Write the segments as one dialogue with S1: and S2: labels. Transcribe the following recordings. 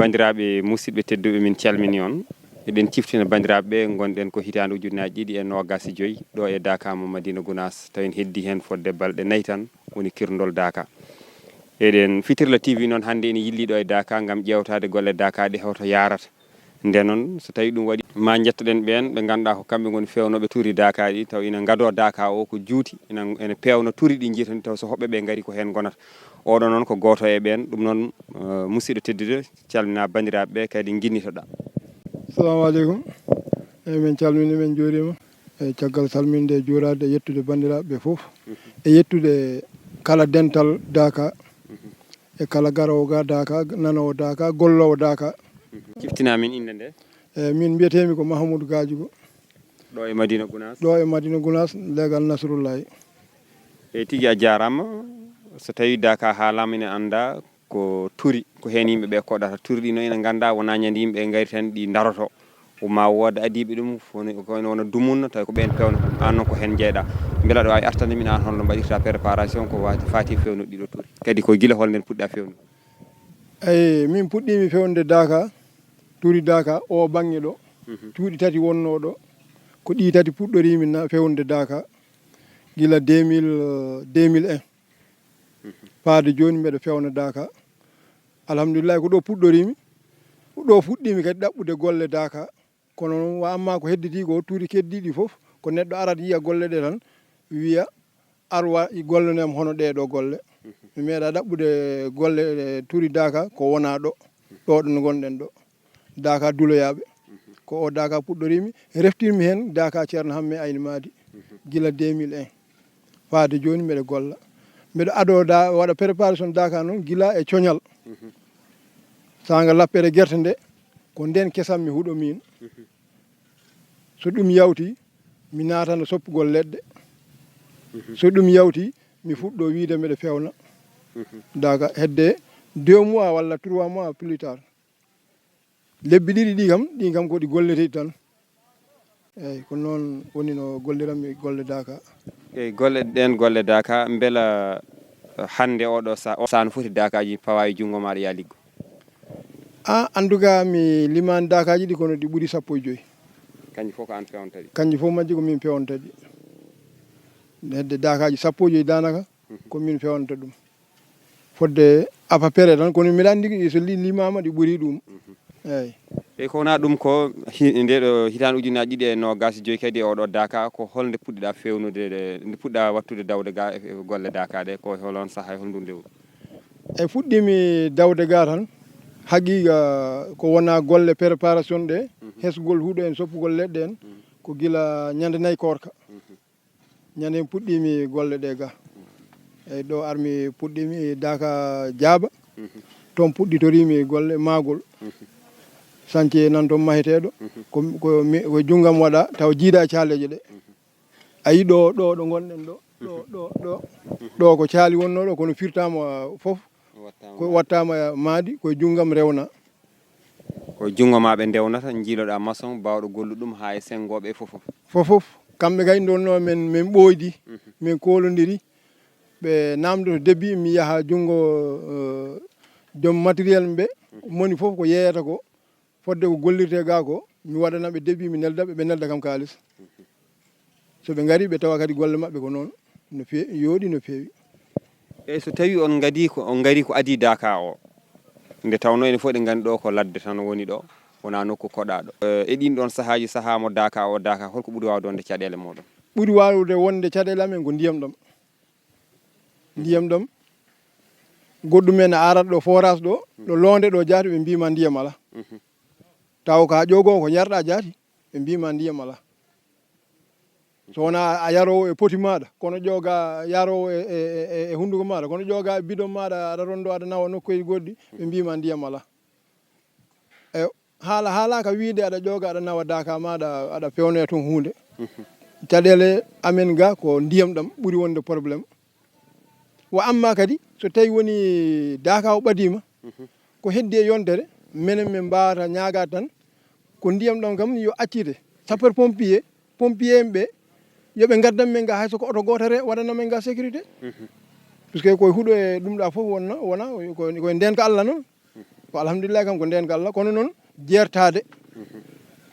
S1: bandiraɓe musidɓe tedduɓe min calmini on eɗen ciftina bandiraɓe gonɗen ko hitande ujunaji 2025 ɗo e Dakar mo Madina Gounass taw en heddi hen fodde balɗe 4 tan woni kirndol Dakar eɗen Fitirla TV noon hande ene yilli ɗo e Dakar gam ƴewtade golle Dakar ɗe hewto yarata nde noon so tawi ɗum waɗi ma jettoɗen ɓen ɓe ganduɗa ko kamɓe goni fewnoɓe tuuri Dakar ɗi taw ina gado Dakar o ko juuti ene pewno tuuri ɗi jiitani taw so hoɓɓeɓe gari ko hen gonata oɗo noon ko goto e ɓen ɗum noon musidɗo tedduɗo calmina bandiraɓeɓe kadi guinnitoɗa.
S2: Assalamu aleykum min calmini min juurima e caggal salminde e juurade e yettude bandiraɓeɓe foof e yettude kala dental Dakar e kala garowo ga Dakar nanowo Dakar gollowo Dakar.
S1: Ciftina min inde nde.
S2: Min mbiyetemi ko Mahamoudou Gadjigo
S1: ɗo e Madina Gounass.
S2: ɗo e Madina Gounass legal Nasrullahi.
S1: E tigui a jarama so tawi Dakar haalama ene anda ko tuuri ko hen yimɓeɓe koɗata tuuri ɗi no ene ganda wona ñande yimɓeɓe gari tan ɗi daroto ma wooda adiɓe ɗum kono wona dumunno tawi ko ɓen pewno an noon ko hen jeyɗa beela ɗo wawi artande min an holno mbaɗirta préparation ko fati fewnude ɗiɗo tuuri kadi ko guila holnden puɗɗa fewnude.
S2: Eyi min puɗɗimi fewnude Dakar tuuri Dakar o banggue ɗo cuuɗi tati wonno ɗo ko ɗi tati puɗɗorimi fewnude Dakar guila 2001 faade joni mbeɗa fewna Dakar alhamdulillah ko ɗo puɗɗorimi ɗo fuɗɗimi kadi ɗaɓɓude golle Dakar kono noon wa amma ko hedditi ko tuuri keddiɗi foof ko neɗɗo arat yiya golle ɗe tan wiya arwa gollanema hono ɗeɗo golle mi meeɗa ɗaɓɓude golle tuuri Dakar ko wona ɗo ɗo no gonɗen ɗo Dakar duloyaɓe ko o Dakar puɗɗorimi reftirmi hen Dakar Ceerno Hamme Ayni Madi guila 2001 faade joni mbeɗa golla mbeɗa ado waɗa préparation Dakar noon guila e coñal sanga lappere guerte nde ko nden kesam mi huuɗo min so ɗum yawti mi natano soppugol leɗɗe so ɗum yawti mi fuɗɗo wiide mbeɗa fewna Dakar hedde 2 mois walla 3 mois plus tard lebbi ɗiɗi ɗi kam ko ɗi golleteɗi tan eyyi ko noon woni no golliranmi golle Dakar.
S1: Eyyi golle Dakar beela hande oɗo saan foti Dakar ji pawa e junggo maɗa ya liggo.
S2: En tout cas mi limani Dakar ji ɗi kono ɗi ɓuuri 15.
S1: Kanƴi fof ko an fewntaɗi.
S2: Kanƴi fof majji ko min fewntaɗi hedde Dakar ji 15 danaka ko min fewnta ɗum fodde à peu près tan kono mbiɗa andi so limama ɗi ɓuuri ɗum eyyi.
S1: Eyyi ko wona ɗum ko ndeɗo hitande ujunaji 2025 kadi e oɗo Dakar ko holnde puɗɗiɗa fewnude nde puɗɗa wattude dawde ga e golle Dakar ɗe ko holon saaha holndu lewru.
S2: Eyyi fuɗɗimi dawde ga tan haqiqa ko wona golle préparation ɗe hesgol huuɗo en soppugol leɗɗe en ko guila ñande 4 korka ñande en puɗɗimi golle ɗe ga eyyi ɗo armi puɗɗimi Dakar Diaba toon puɗɗitorimi golle magol chantier nan toon maheteɗo ko junggam waɗa taw jiida caleje ɗe ayi ɗo gonɗen ɗo ko caali wonno ɗo kono firtama foof ko wattama maadi koye junggam rewna
S1: ko junggo maɓe ndewnata jiiloɗa maçon bawɗo golluɗum ha e sengoɓe
S2: fof kamɓe kay donno min ɓoydi min kolodiri ɓe namdo to debbi mi yaha junggo joom matériel ɓe moni foof ko yeyata ko fodde ko gollirte ga ko mi waɗanaɓe debbi mi neldaɓe ɓe nelda kam kalis so ɓe gari ɓe tawa kadi golle mabɓe ko noon no fewi yooɗi no fewi.
S1: Eyyi so tawi on gari ko adi Dakar o nde tawno ene fof ɗe gandi ɗo ko ladde tan woni ɗo wona nokku koɗaɗo e ɗin ɗon saahaji saaha mo Dakar holko ɓuuri wawde wonde caɗele moɗon.
S2: ɓuuri wawde wonde caɗele amen ko ndiyam ɗam goɗɗumen a arat ɗo forage ɗo londe ɗo jaati ɓe mbima ndiyam ala taw ka ƴogo ko yarɗa jaati ɓe mbima ndiyam ala so wona a yarowo e poti maɗa kono ƴooga yarowo e hunduko maɗa kono ƴooga e bidon maɗa aɗa rondo aɗa nawa nokkuji goɗɗi ɓe mbima ndiyam ala e haalaka wiide aɗa ƴooga aɗa nawa Dakar maɗa aɗa pewnoya toon hunde caɗele amen ga ko ndiyam ɗam ɓuuri wonde probléme wa amma kadi so tawi woni Dakar o ɓadima ko heddi e yontere minen min mbawata ñagade tan ko ndiyam ɗam kam yo accite sapeur pompier en ɓe yoɓe gaddan men ga hayso ko oto gotere waɗana men ga sécurité puisque koye huuɗo e ɗum ɗa foof wona koye nden ko Allah noon ko alhamdulillah kam ko ndenka Allah kono noon jertade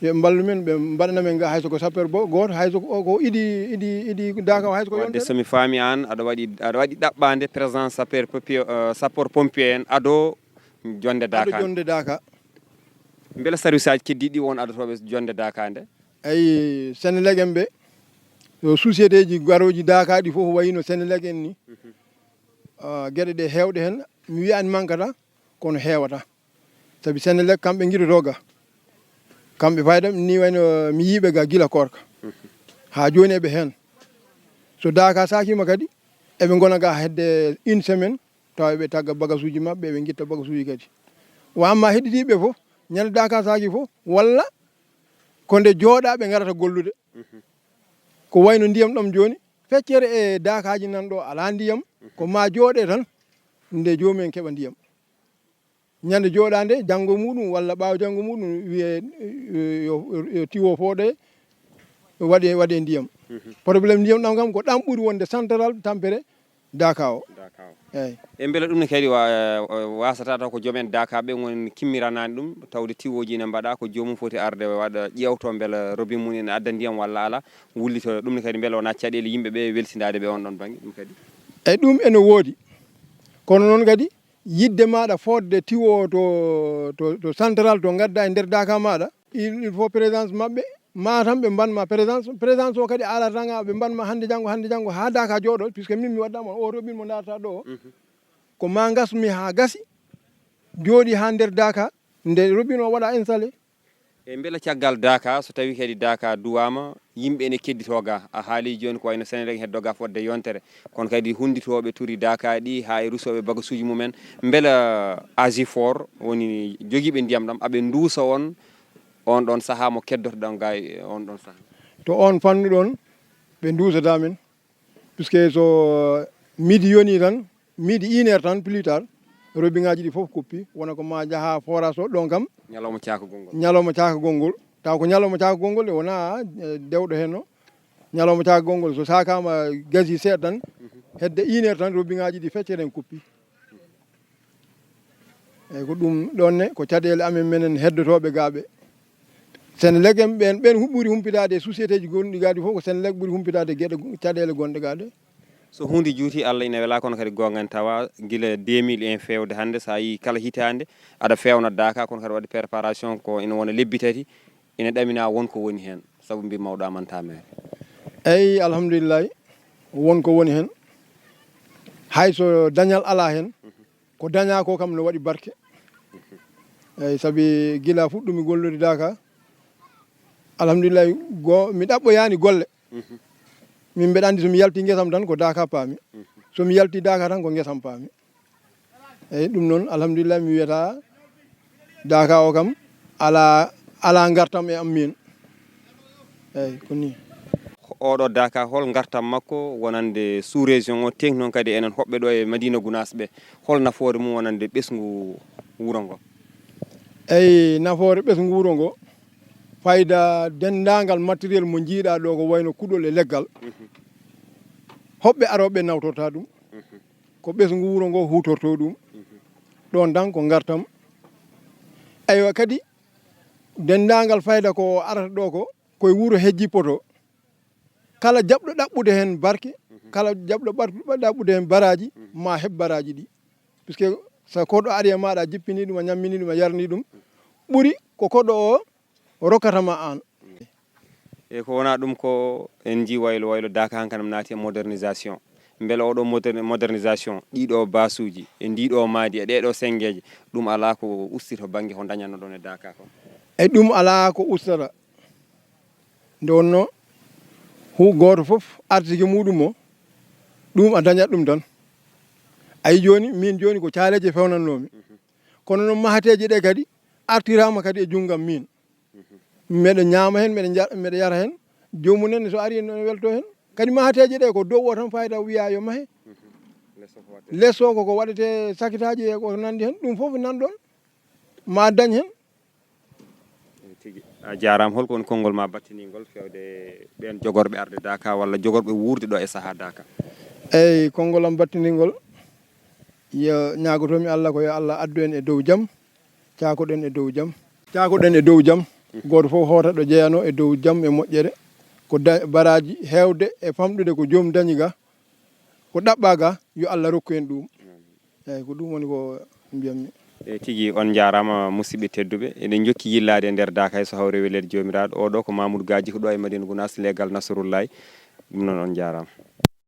S2: ɓe mballu men ɓe mbaɗana men ga hayso ko sapeur goto hayso ko idi Daka o hayso ko
S1: wadde somi faami an aɗa waɗi ɗaɓɓande présence sapeur pompier en ado jonde Daka
S2: jonde Daka
S1: beele service aji keddiɗi won adotoɓe jonde Daka nde
S2: ayi Senelec en ɓe yo société ji garoji Daka ɗi fof wayino Senelec en ni gueɗe ɗe hewɗe hen mi wiyani mankata kono hewata saabi Senelec kamɓe guidoto ga kamɓe fayda ni wayno mi yiiɓe ga gila korka ha joni eɓe hen so Daka sakima kadi eɓe gona ga hedde une semaine tawa ɓe tagga bagage uji mabɓe ɓe guitta bagage uji kadi wamma heɗitiɓe fof ñande Daka saki fof walla konde jooɗa ɓe garata gollude ko wayno ndiyam ɗam joni feccere e Dakaji nan ɗo ala ndiyam ko ma jooɗe tan nde jomumen keeɓa ndiyam ñande jooɗande janggo muɗum walla ɓaawo janggo muɗum wiye yo tiwo fooɗe waɗe ndiyam probléme ndiyam ɗam kam ko ɗam ɓuuri wonde central tampere Daka o eyyi
S1: e beele ɗum ne kadi wasata taw ko joomen Daka ɓe woni kimmiranani ɗum tawde tiwoji ne mbaɗa ko jomum foti arde waɗa ƴewto beele robinet mum ene adda ndiyam walla ala wullito ɗum ne kadi beele wona caɗele yimɓeɓe weltidade ɓe on ɗon banggue ɗum kadi
S2: eyyi ɗum ene woodi kono noon kadi yidde maɗa fodde tiwo to central to gadda e nder Daka maɗa il faut présence mabɓe ma tan ɓe mbanma présence o kadi ala tan ɓe mbanma hande janggo ha Daka jooɗo puisque min mi waddama o robin mo darata ɗo o ko ma gasmi ha gasi jooɗi ha nder Daka nde robin o waɗa installé
S1: e beele caggal Daka so tawi kadi Daka duwama yimɓe ene kedditoga a haali joni ko wayno Senelec heddoga fodde yontere kono kadi hunditoɓe tuuri Daka ɗi ha e rusoɓe bagage uji mumen beele AGIFOR woni joguiɓe ndiyam ɗam aɓe duusa on ɗon saaha mo keddotoɗon ga on ɗon saaha
S2: to on fannu ɗon ɓe dusata men puisque so midi yoni tan midi 1 heure tan plus tard robiŋaji ɗi fof koppi wona ko ma jaaha forage o ɗon kam
S1: ñalawma cakagol ngol taw ko ñalawma cakagol ngol e wona dewɗo hen o ñalawma cakagol ngol so sakama gasi seeɗa tan hedde 1 heure tan robiŋaji ɗi feccere en koppi eyyi ko ɗum ɗonne ko caɗele amen menen heddotoɓe gaɓe Senelec en ɓen ɓuuri humpitade e société ji gonɗi gaɗi fof ko Senelec ɓuuri humpitade gueɗe caɗele gonɗe gaɗe so hunde juuti Allah ina wela kono kadi gongan tawa guila 2001 fewde hande sa yi kala hitande aɗa fewna Daka kono kadi waɗi préparation ko ina wona lebbi tati ina ɗamina wonko woni hen saabu mbi mawɗo amanta mere
S2: eyyi alhamdulillahi wonko woni hen hayso dañal ala hen ko daña ko kam no waɗi barke eyyi saabi guila fuɗɗumi gollude Daka alhamdulillahi mi ɗaɓɓoyani golle min mbeɗa andi somi yalti guesam tan ko Daka paami somi yalti Daka tan ko guesam paami eyyi ɗum noon alhamdulillah mi wiyata Daka o kam ala gartam e am min eyyi ko ni
S1: oɗo Daka hol gartam makko wonande sous région o teng noon kadi enen hoɓɓe ɗo e Madina Gounass ɓe hol nafoore mum wonande ɓesgu wuuro ngo
S2: eyyi nafoore ɓesgu wuuro ngo fayda dendagal matériel mo jiiɗa ɗo ko wayno kuɗol e leggal hoɓɓe aroɓe nawtorta ɗum ko ɓesgu wuuro ngo hutorto ɗum ɗon tan ko gartam eywa kadi dendagal fayda ko arata ɗo ko koye wuuro hejji poto kala jaɓɗo ɗaɓɓude hen barke kala jaɓɗo ɗaɓɓude hen baraji ma heeb baraji ɗi puisque so koɗo ari e maɗa jippini ɗum a ñammini ɗum a yarni ɗum ɓuuri ko koɗo o rokkatama an
S1: e ko wona ɗum ko en ji waylo Daka hankanam naati e modernisation beele oɗo modernisation ɗiɗo basuji e ndiɗo maadi e ɗeɗo sengueje ɗum ala ko usti to banggue ko dañanno ɗon e Daka ko
S2: e ɗum ala ko ustata nde wonno goto foof artike muɗum o ɗum a dañat ɗum tan ayi joni min joni ko caaleje fewnannomi kono noon mahateje ɗe kadi artirama kadi e junggam min meɗe ñaama hen meɗe yara hen jomumen so ari no welto hen kadi mahateje ɗe ko dow o tan fayda wiya yo maahe less o koko waɗete sakitaji e ko nandi hen ɗum foof nanɗon ma dañ hen
S1: a jarama holko woni konngol ma battinigol fewde ɓen jogorɓe arde Daka walla jogorɓe wurde ɗo e saaha Daka
S2: eyyi konngol am battinigol yo ñagotomi Allah ko yo Allah addu en e dow jaam caakoɗen e dow jam caakoɗen e dow jam goto fof hoota ɗo jeeyano e dow jam e moƴƴere ko baraji heewde e famɗude ko joomum dañi ga ko ɗaɓɓa ga yo Allah rokku en ɗum eyyi ko ɗum woni ko mbiyammi
S1: e tigi on jarama musidɓe tedduɓe eɗen jokki yillade e nder Daka so hawre welede jomiraɗo oɗo ko Mamoudou Gadji ko ɗo e Madina Gounass legal Nasrullahi ɗum noon on jarama